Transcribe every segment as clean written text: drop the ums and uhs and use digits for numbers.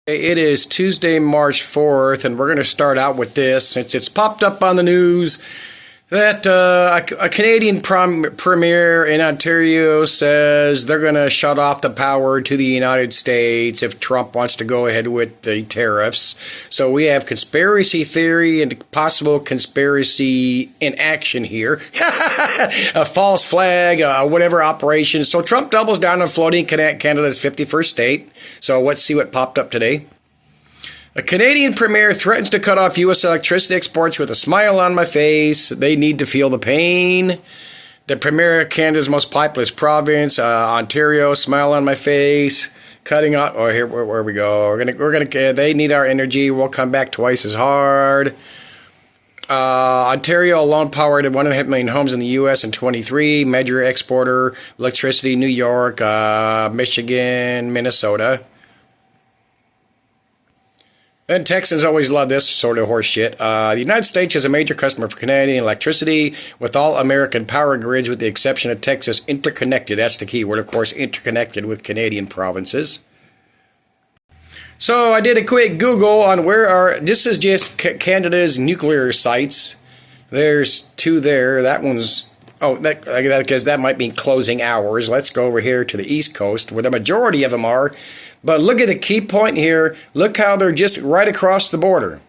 It is Tuesday, March 4th, and we're going to start out with this since it's popped up on the news that a Canadian premier in Ontario says they're going to shut off the power to the United States if Trump wants to go ahead with the tariffs. So we have conspiracy theory and possible conspiracy in action here. A false flag, whatever operation. So Trump doubles down on floating Canada's 51st state. So let's see what popped up today. A Canadian premier threatens to cut off U.S. electricity exports with a smile on my face. They need to feel the pain. The premier of Canada's most populous province, Ontario, smile on my face. Cutting off. Oh, here where we go. We're gonna. They need our energy. We'll come back twice as hard. Ontario alone powered 1.5 million homes in the U.S. in 23. Major exporter electricity: New York, Michigan, Minnesota. And Texans always love this sort of horse shit. The United States is a major customer for Canadian electricity, with all American power grids, with the exception of Texas, interconnected. That's the key word, of course, interconnected with Canadian provinces. So I did a quick Google on this is just Canada's nuclear sites. There's two there. That one's, because that might be closing hours. Let's go over here to the East Coast, where the majority of them are. But look at the key point here. Look how they're just right across the border.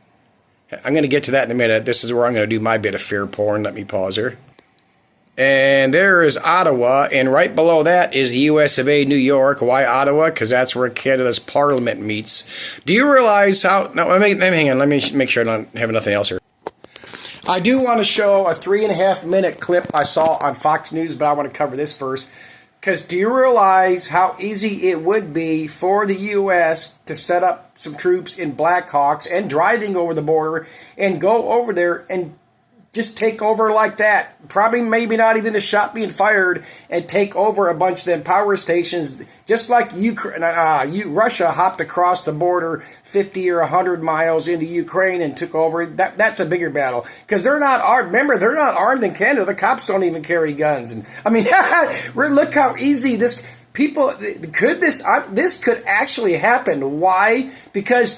I'm going to get to that in a minute. This is where I'm going to do my bit of fear porn. Let me pause here. And there is Ottawa, and right below that is the US of A, New York. Why Ottawa? Because that's where Canada's parliament meets. Do you realize how... No, hang on. Let me make sure I don't have nothing else here. I do want to show a 3.5-minute clip I saw on Fox News, but I want to cover this first. Because do you realize how easy it would be for the U.S. to set up some troops in Blackhawks and driving over the border and go over there and just take over like that? Probably maybe not even a shot being fired, and take over a bunch of them power stations, just like Russia hopped across the border 50 or 100 miles into Ukraine and took over. That's a bigger battle because they're not armed. Remember, they're not armed in Canada. The cops don't even carry guns. And I mean, look how easy this. This could actually happen. Why? Because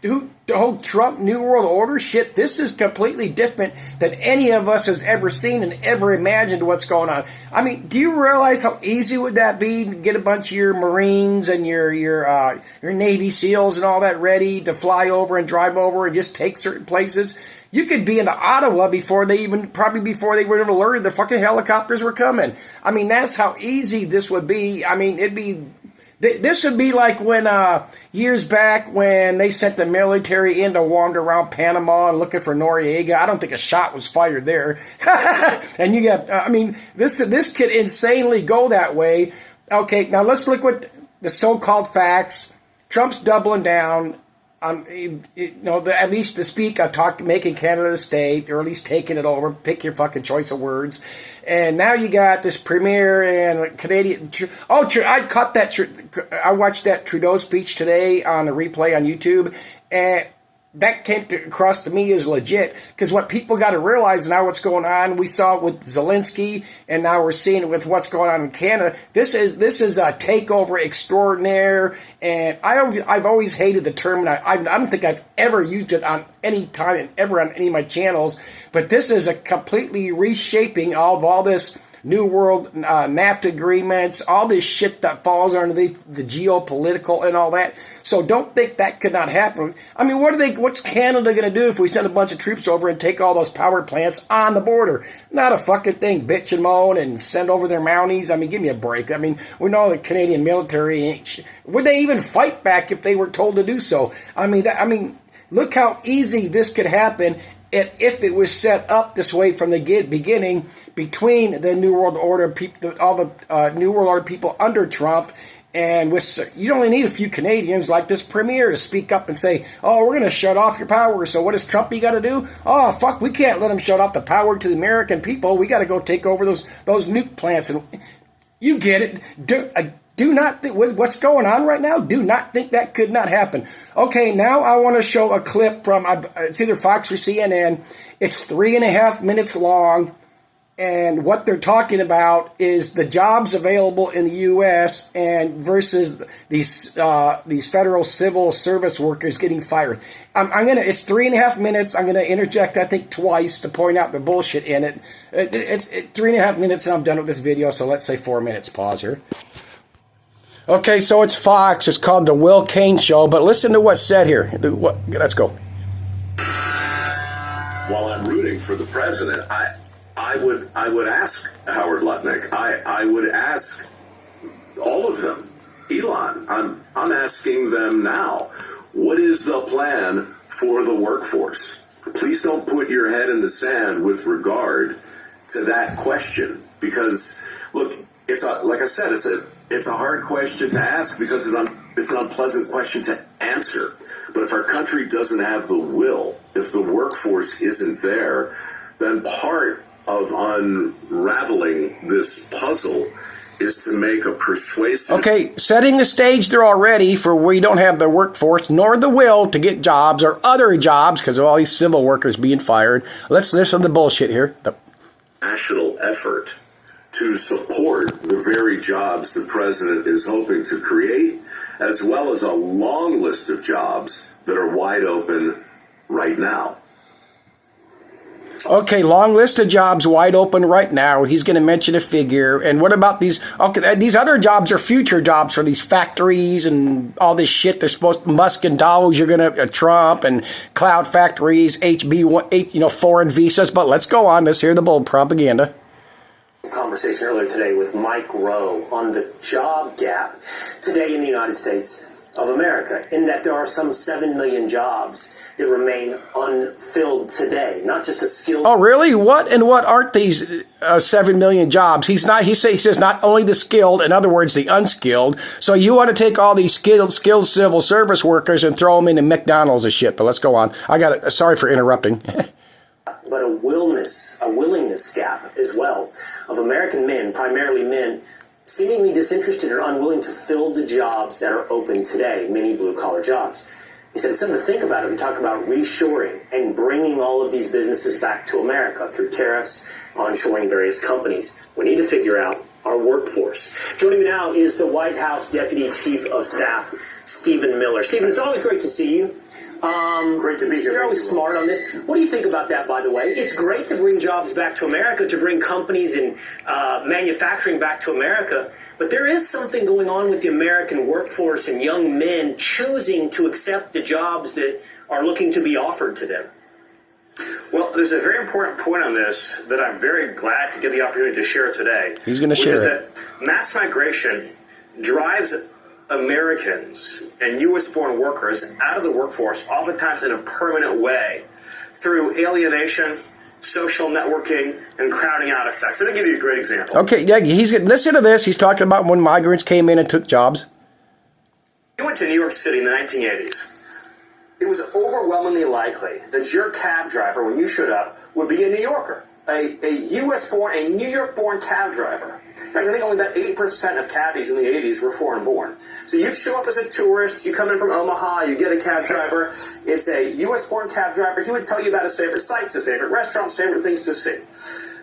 the whole Trump New World Order shit, this is completely different than any of us has ever seen and ever imagined what's going on. I mean, do you realize how easy would that be to get a bunch of your Marines and your Navy SEALs and all that ready to fly over and drive over and just take certain places? You could be into Ottawa before they were even alerted the fucking helicopters were coming. I mean, that's how easy this would be. I mean, this would be like when years back when they sent the military in to wander around Panama and looking for Noriega. I don't think a shot was fired there. And you got, this could insanely go that way. Okay, now let's look at the so-called facts. Trump's doubling down on, at least to speak, making Canada a state, or at least taking it over. Pick your fucking choice of words. And now you got this premier and Canadian. I caught that. I watched that Trudeau speech today on a replay on YouTube, and that came across to me as legit, because what people got to realize now, what's going on, we saw it with Zelensky, and now we're seeing it with what's going on in Canada. This is a takeover extraordinaire, and I've always hated the term, and I don't think I've ever used it on any time and ever on any of my channels, but this is a completely reshaping of all this New World NAFTA agreements, all this shit that falls under the geopolitical and all that. So don't think that could not happen. I mean, what's Canada going to do if we send a bunch of troops over and take all those power plants on the border? Not a fucking thing. Bitch and moan and send over their Mounties. I mean, give me a break. I mean, we know the Canadian military ain't would they even fight back if they were told to do so? I mean, look how easy this could happen. And if it was set up this way from the beginning, between the New World Order people, all the New World Order people under Trump, and you only need a few Canadians like this premier to speak up and say, "Oh, we're going to shut off your power." So what does Trumpy got to do? Oh, fuck, we can't let him shut off the power to the American people. We got to go take over those nuke plants. And you get it. Do not think with what's going on right now. Do not think that could not happen. Okay, now I want to show a clip from it's either Fox or CNN. It's 3.5 minutes long, And what they're talking about is the jobs available in the U.S. and versus these federal civil service workers getting fired. It's 3.5 minutes. I'm gonna interject, I think, twice to point out the bullshit in it. It's 3.5 minutes, and I'm done with this video. So let's say 4 minutes. Pause here. Okay, so it's Fox. It's called the Will Cain Show. But listen to what's said here. Let's go. While I'm rooting for the president, I would ask Howard Lutnick. I would ask all of them. Elon, I'm asking them now. What is the plan for the workforce? Please don't put your head in the sand with regard to that question, because look, like I said, it's a hard question to ask because it's an unpleasant question to answer. But if our country doesn't have the will, if the workforce isn't there, then part of unraveling this puzzle is to make a persuasive... Okay, setting the stage there already for we don't have the workforce nor the will to get jobs or other jobs because of all these civil workers being fired. Let's listen to the bullshit here. National effort to support the very jobs the president is hoping to create, as well as a long list of jobs that are wide open right now. Okay, long list of jobs wide open right now. He's going to mention a figure. And what about these? Okay, these other jobs are future jobs for these factories and all this shit. They're supposed to, Musk and Doge, you're going to Trump and cloud factories, foreign visas. But let's go on. Let's hear the bull propaganda. Conversation earlier today with Mike Rowe on the job gap today in the United States of America, in that there are some 7 million jobs that remain unfilled today, not just a skilled... Oh, really? What aren't these 7 million jobs? He says not only the skilled, in other words, the unskilled. So you want to take all these skilled civil service workers and throw them into McDonald's and shit. But let's go on. I got it. Sorry for interrupting. But a willingness gap as well of American men, primarily men, seemingly disinterested or unwilling to fill the jobs that are open today, many blue-collar jobs. He said it's something to think about if we talk about reshoring and bringing all of these businesses back to America through tariffs, onshoring various companies. We need to figure out our workforce. Joining me now is the White House Deputy Chief of Staff, Stephen Miller. Stephen, it's always great to see you. Great to be here. You're always smart on this. What do you think about that, by the way? It's great to bring jobs back to America, to bring companies and manufacturing back to America, but there is something going on with the American workforce and young men choosing to accept the jobs that are looking to be offered to them. Well, there's a very important point on this that I'm very glad to get the opportunity to share today. He's going to share it. That mass migration drives Americans and U.S.-born workers out of the workforce, oftentimes in a permanent way, through alienation, social networking, and crowding out effects. Let me give you a great example. Okay, yeah, listen to this. He's talking about when migrants came in and took jobs. You went to New York City in the 1980s. It was overwhelmingly likely that your cab driver, when you showed up, would be a New Yorker. A U.S.-born, a New York-born cab driver. In fact, I think only about 80% of cabbies in the 80s were foreign-born. So you'd show up as a tourist, you come in from Omaha, you get a cab driver, it's a U.S.-born cab driver, he would tell you about his favorite sites, his favorite restaurants, favorite things to see.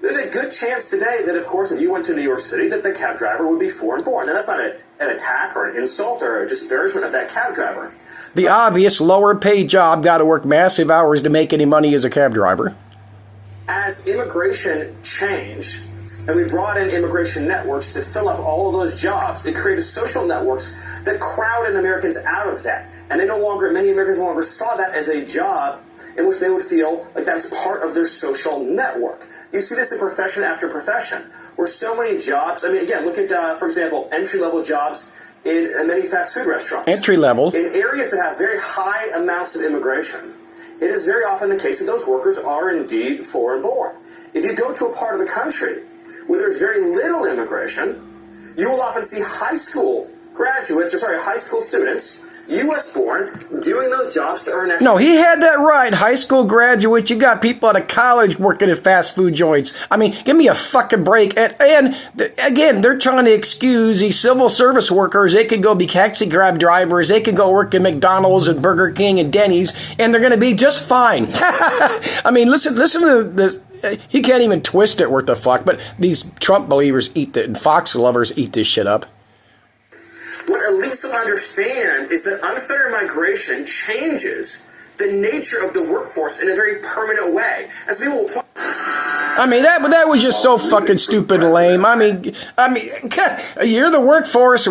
There's a good chance today that, of course, if you went to New York City, that the cab driver would be foreign-born. Now, that's not an attack or an insult or a disparagement of that cab driver. The obvious lower-paid job, got to work massive hours to make any money as a cab driver. As immigration changed, and we brought in immigration networks to fill up all of those jobs, it created social networks that crowded Americans out of that. And many Americans no longer saw that as a job in which they would feel like that was part of their social network. You see this in profession after profession, where so many jobs, again, look at, for example, entry-level jobs in many fast food restaurants. Entry-level. In areas that have very high amounts of immigration, it is very often the case that those workers are indeed foreign-born. If you go to a part of the country where there's very little immigration, you will often see high school students, U.S.-born, doing those jobs to earn extra. No, he had that right. High school graduates. You got people out of college working at fast food joints. Give me a fucking break. And again, they're trying to excuse these civil service workers. They could go be taxi cab drivers. They could go work at McDonald's and Burger King and Denny's, and they're going to be just fine. Listen to this. he can't even twist it worth the fuck. But these Trump believers and Fox lovers eat this shit up. What elites don't understand is that unfettered migration changes the nature of the workforce in a very permanent way. As we will point. I mean, that was just so fucking stupid and lame. I mean, you're the workforce.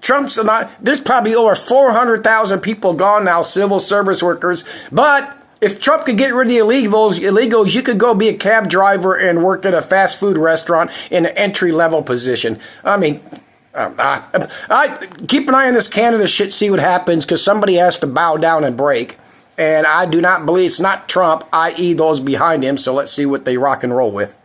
Trump's not. There's probably over 400,000 people gone now, civil service workers. But if Trump could get rid of the illegals, you could go be a cab driver and work at a fast food restaurant in an entry level position. I mean. I keep an eye on this Canada shit, see what happens, because somebody has to bow down and break. And I do not believe it's not Trump, i.e. those behind him, so let's see what they rock and roll with.